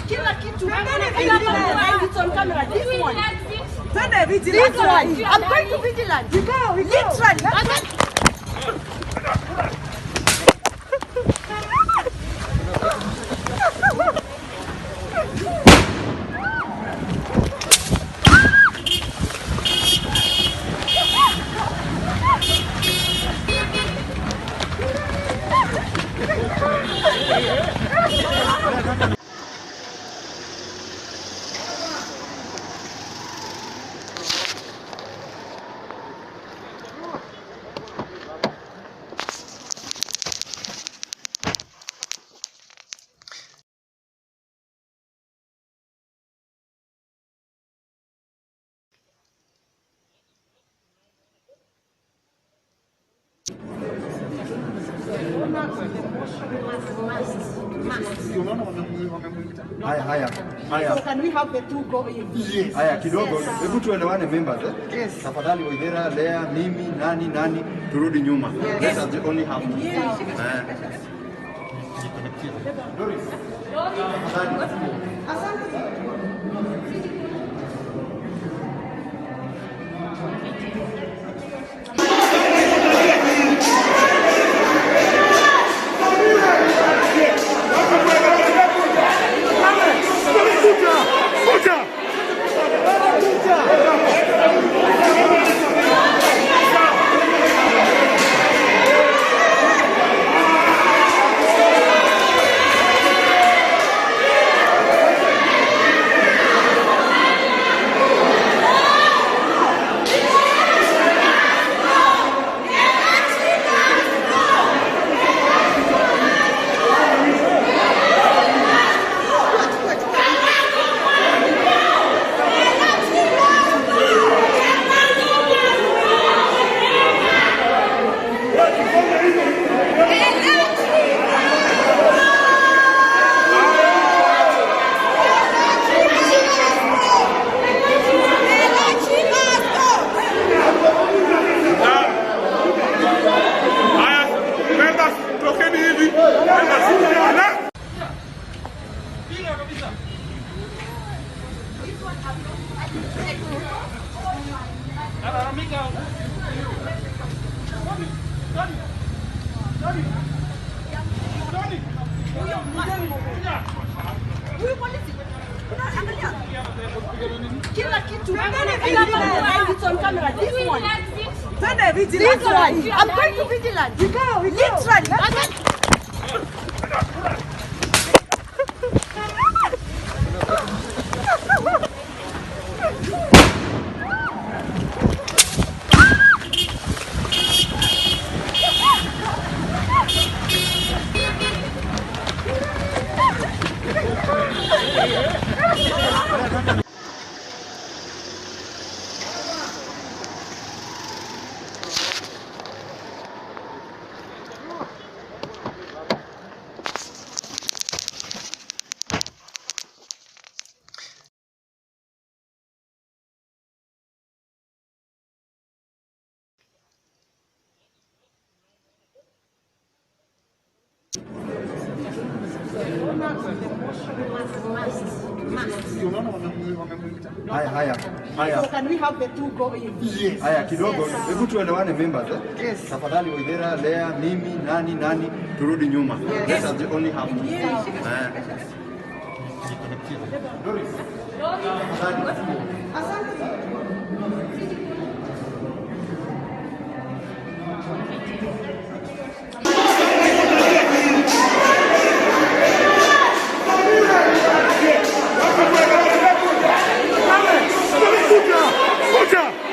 Kila kitu. It's on camera. This one. Literally. I'm going to vigilance. You go. Literally. Haya. So can we have the two go in? Yes. Haya kidogo, hebu tuelewane members Yes. Tafadhali Waithera, Lea, mimi, nani turudi nyuma. Yes. Let us only have to. Yes. Doris. Kila kitu. It's on camera. This one. Literally. I'm going to vigilance. You go. Literally. Haya. So can we have the two go in? Yes. Haya kidogo, hebu tuelewane members Yes. Tafadhali Waithera, Lea, mimi, nani turudi nyuma. Yes. Let us only have to. Yes. Doris. Kuja!